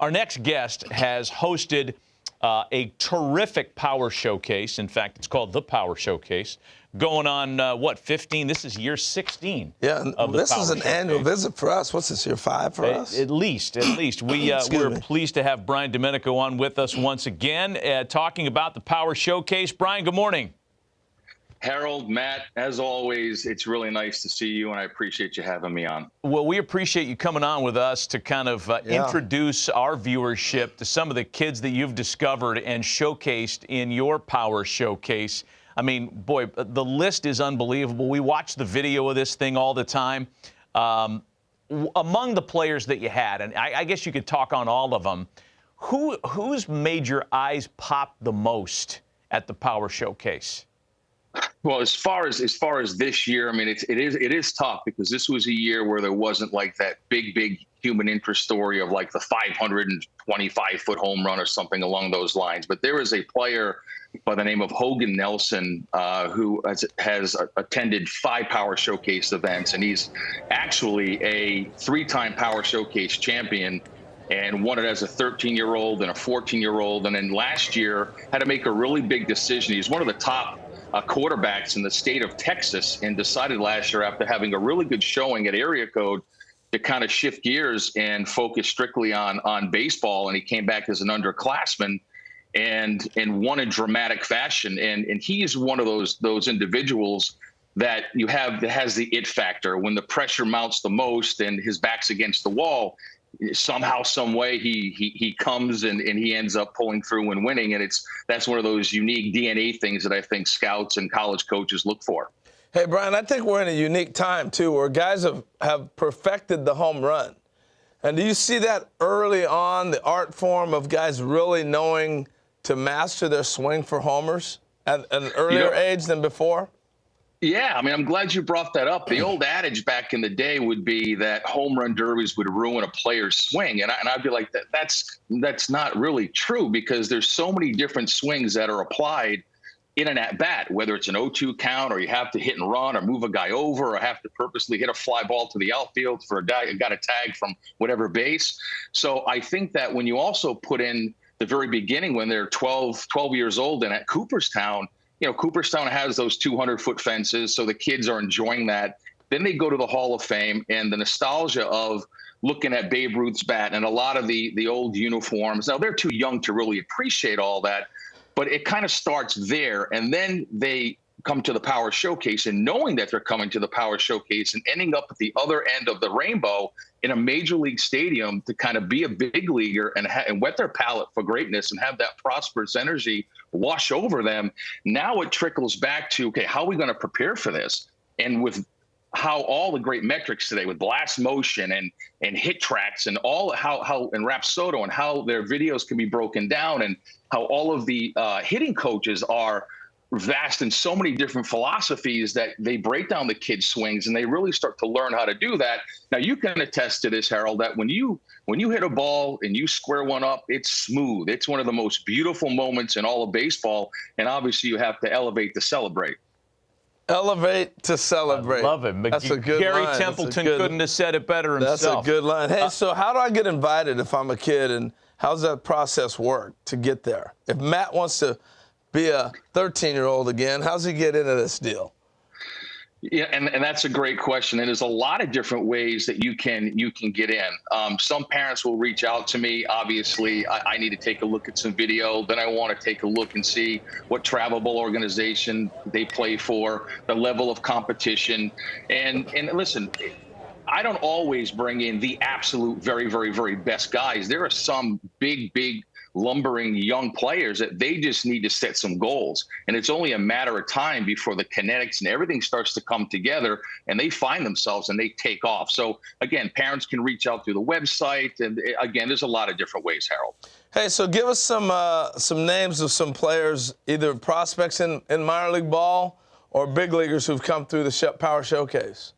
Our next guest has hosted a terrific power showcase. In fact, it's called the Power Showcase. Going on, 15? This is year 16. Yeah, of the this Power is an Showcase. annual visit for us. What's this, year 5 for us? At least. We're pleased to have Brian Domenico on with us once again, talking about the Power Showcase. Brian, good morning. Harold, Matt, as always, it's really nice to see you, and I appreciate you having me on. Well, we appreciate you coming on with us to kind of introduce our viewership to some of the kids that you've discovered and showcased in your Power Showcase. I mean, boy, the list is unbelievable. We watch the video of this thing all the time. Among the players that you had, and I guess you could talk on all of them, who's made your eyes pop the most at the Power Showcase? Well, as far as this year, I mean, it is tough because this was a year where there wasn't like that big human interest story of like the 525-foot home run or something along those lines. But there is a player by the name of Hogan Nelson who has attended 5 Power Showcase events, and he's actually a 3-time Power Showcase champion and won it as a 13-year-old and a 14-year-old. And then last year had to make a really big decision. He's one of the top quarterbacks in the state of Texas, and decided last year, after having a really good showing at area code, to kind of shift gears and focus strictly on baseball. And he came back as an underclassman and won in dramatic fashion. And he is one of those individuals that you have that has the it factor. When the pressure mounts the most and his back's against the wall, somehow, some way, he comes and he ends up pulling through and winning. And that's one of those unique DNA things that I think scouts and college coaches look for. Hey, Brian, I think we're in a unique time, too, where guys have perfected the home run. And do you see that early on, the art form of guys really knowing to master their swing for homers at an earlier age than before? Yeah, I mean, I'm glad you brought that up. The old adage back in the day would be that home run derbies would ruin a player's swing. And I'd be like, that's not really true, because there's so many different swings that are applied in an at-bat, whether it's an 0-2 count, or you have to hit and run, or move a guy over, or have to purposely hit a fly ball to the outfield for a guy who got a tag from whatever base. So I think that when you also put in the very beginning, when they're 12 years old and at Cooperstown, Cooperstown has those 200-foot fences, so the kids are enjoying that. Then they go to the Hall of Fame, and the nostalgia of looking at Babe Ruth's bat and a lot of the old uniforms. Now, they're too young to really appreciate all that, but it kind of starts there. And then they come to the Power Showcase, and knowing that they're coming to the Power Showcase and ending up at the other end of the rainbow in a major league stadium to kind of be a big leaguer and whet their palate for greatness and have that prosperous energy wash over them. Now it trickles back to, okay, how are we going to prepare for this? And with how all the great metrics today with blast motion and hit tracks and all how and Rapsodo and how their videos can be broken down, and how all of the hitting coaches are vast in so many different philosophies that they break down the kids' swings, and they really start to learn how to do that. Now, you can attest to this, Harold, that when you hit a ball and you square one up, it's smooth. It's one of the most beautiful moments in all of baseball, and obviously you have to elevate to celebrate. Elevate to celebrate. I love it. That's a good Gary line. Templeton couldn't have said it better himself. That's a good line. Hey, so how do I get invited if I'm a kid, and how's that process work to get there? If Matt wants to be a 13-year-old again, how's he get into this deal? Yeah, and that's a great question. And there's a lot of different ways that you can get in. Some parents will reach out to me. Obviously, I need to take a look at some video. Then I want to take a look and see what travelable organization they play for, the level of competition. And listen, I don't always bring in the absolute very, very, very best guys. There are some big lumbering young players that they just need to set some goals. And it's only a matter of time before the kinetics and everything starts to come together, and they find themselves and they take off. So again, parents can reach out through the website. And again, there's a lot of different ways, Harold. Hey, so give us some names of some players, either prospects in minor league ball or big leaguers who've come through the Power Showcase.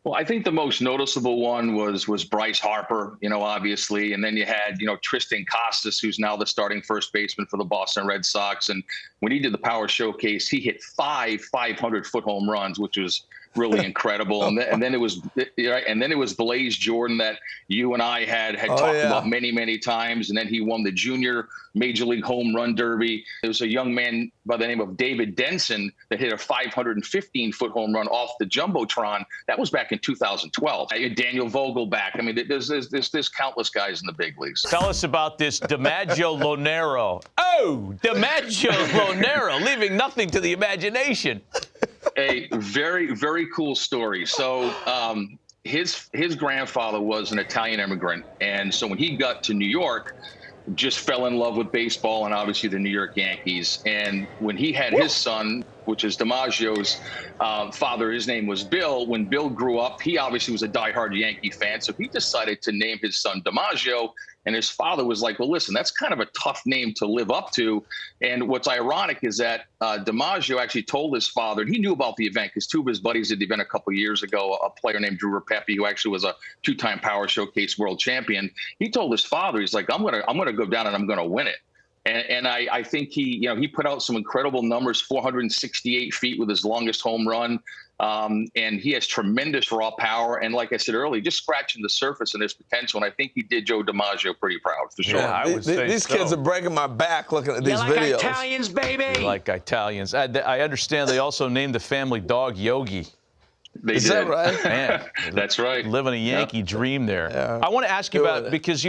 Well, I think the most noticeable one was Bryce Harper, obviously. And then you had, Tristan Costas, who's now the starting first baseman for the Boston Red Sox. And when he did the Power Showcase, he hit 5 500-foot home runs, which was really incredible. And then it was right, and then it was Blaze Jordan that you and I had talked about many times. And then he won the junior Major League Home Run Derby. There was a young man by the name of David Denson that hit a 515-foot home run off the jumbotron. That was back in 2012. Daniel Vogelback. I mean, there's countless guys in the big leagues. Tell us about this DiMaggio Lonero. Oh, DiMaggio Lonero, leaving nothing to the imagination. A very, very cool story. So his grandfather was an Italian immigrant. And so when he got to New York, just fell in love with baseball and obviously the New York Yankees. And when he had his son, which is DiMaggio's father, his name was Bill. When Bill grew up, he obviously was a diehard Yankee fan. So he decided to name his son DiMaggio. And his father was like, well, listen, that's kind of a tough name to live up to. And what's ironic is that DiMaggio actually told his father, and he knew about the event because two of his buddies did the event a couple of years ago, a player named Drew Rapepi, who actually was a two-time Power Showcase world champion. He told his father, he's like, I'm gonna go down and I'm gonna win it. And I think he put out some incredible numbers, 468 feet with his longest home run. And he has tremendous raw power. And like I said earlier, just scratching the surface and his potential. And I think he did Joe DiMaggio pretty proud, for sure. Yeah, I would say these kids are breaking my back looking at these videos. Italians, baby. Like Italians. I understand they also named the family dog Yogi. They Is did. that right? Man, That's right. living a Yankee dream there. Yeah. I want to ask you about, because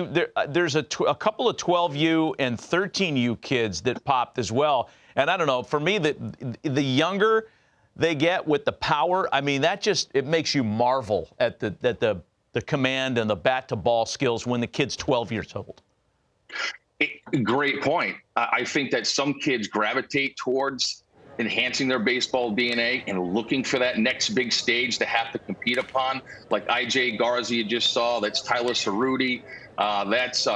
there's a couple of 12U and 13U kids that popped as well. And I don't know, for me, the younger they get with the power, I mean, it makes you marvel at the command and the bat to ball skills when the kid's 12 years old. Great point. I think that some kids gravitate towards enhancing their baseball DNA and looking for that next big stage to have to compete upon, like IJ Garza you just saw. That's Tyler Cerruti. That's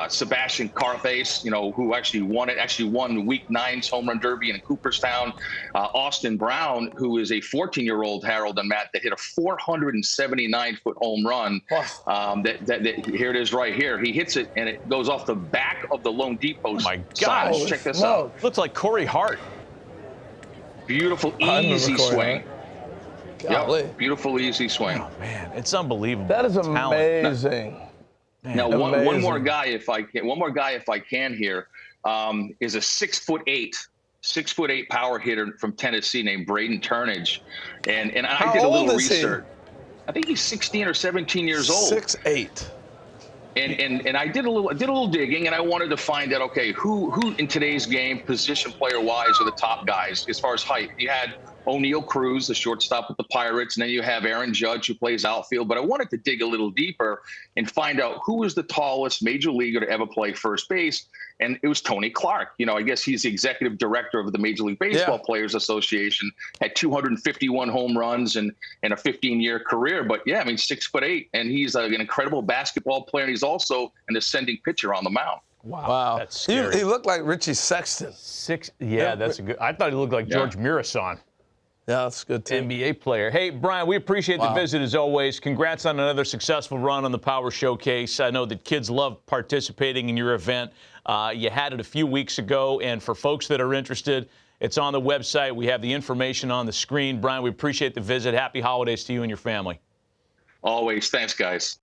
Sebastian Carthace, who actually won Week 9's Home Run Derby in Cooperstown. Austin Brown, who is a 14-year-old, Harold and Matt, that hit a 479-foot home run. Wow. Here it is right here. He hits it, and it goes off the back of the loanDepot side. Check this out. Looks like Corey Hart. Beautiful, easy swing. Yep. Beautiful, easy swing. Oh, man, it's unbelievable. That is talent. amazing. Now, one more guy, if I can here, is a 6'8" power hitter from Tennessee named Braden Turnage, and I did a little research. I think he's 16 or 17 years old. 6'8". And I did a little digging, and I wanted to find out, okay, who in today's game, position player wise, are the top guys as far as height. You had O'Neal Cruz, the shortstop with the Pirates, and then you have Aaron Judge, who plays outfield. But I wanted to dig a little deeper and find out who was the tallest major leaguer to ever play first base. And it was Tony Clark. I guess he's the executive director of the Major League Baseball Players Association, had 251 home runs and a 15-year career. But, 6'8", and he's an incredible basketball player. And he's also an ascending pitcher on the mound. Wow. That's scary. He looked like Richie Sexton. That's a good. I thought he looked like George Mirasan. Yeah, that's good, too. NBA player. Hey, Brian, we appreciate the visit as always. Congrats on another successful run on the Power Showcase. I know that kids love participating in your event. You had it a few weeks ago, and for folks that are interested, it's on the website. We have the information on the screen. Brian, we appreciate the visit. Happy holidays to you and your family. Always. Thanks, guys.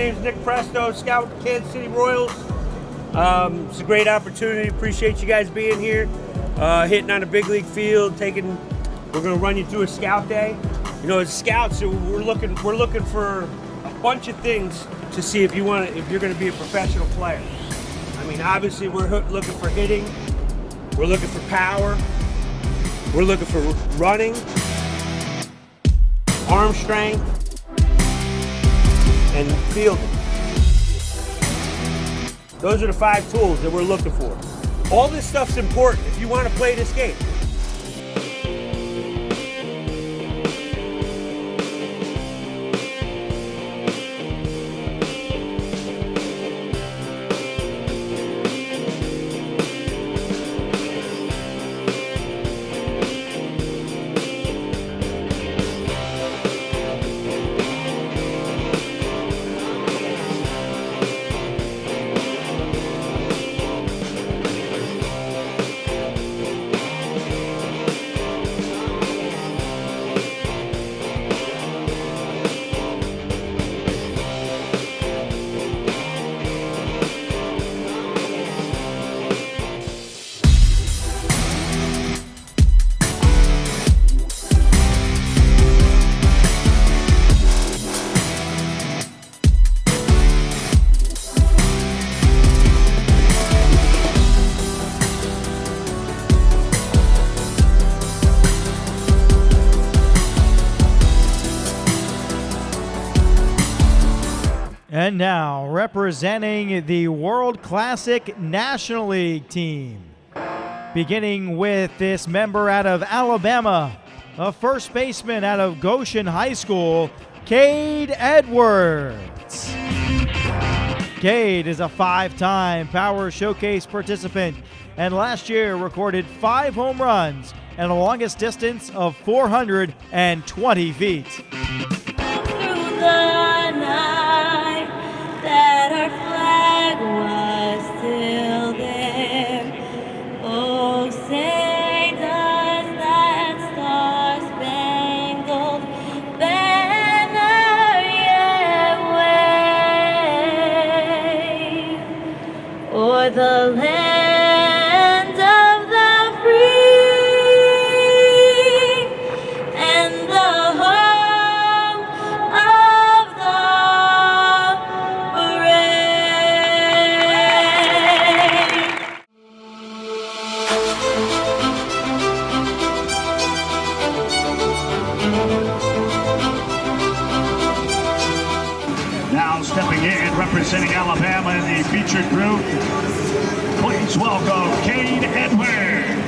name's Nick Presto, scout with the Kansas City Royals. It's a great opportunity. Appreciate you guys being here, hitting on a big league field. We're going to run you through a scout day. You know, as scouts, we're looking for a bunch of things to see if you're going to be a professional player. I mean, obviously, we're looking for hitting. We're looking for power. We're looking for running, arm strength, and fielding. Those are the 5 tools that we're looking for. All this stuff's important if you want to play this game. And now, representing the World Classic National League team, beginning with this member out of Alabama, a first baseman out of Goshen High School, Cade Edwards. Cade is a 5-time Power Showcase participant and last year recorded 5 home runs and a longest distance of 420 feet. Through the night that our flag was still there. Oh, say does that star-spangled banner yet wave o'er the land of the free and the home of the brave. Now stepping in, representing Alabama in the featured group, please welcome Cade Edwards.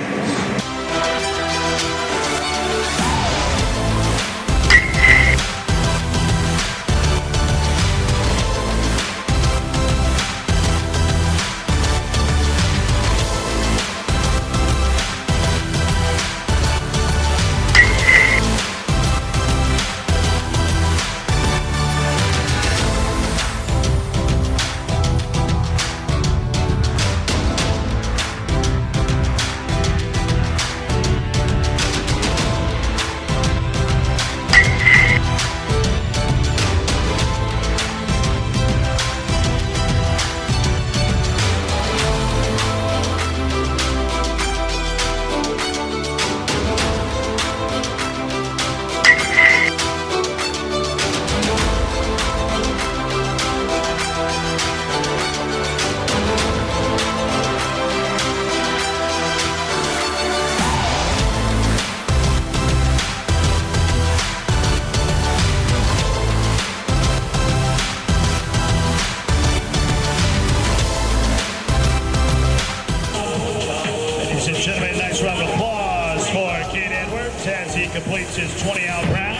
Ladies and gentlemen, nice round of applause for Cade Edwards as he completes his 20-out round.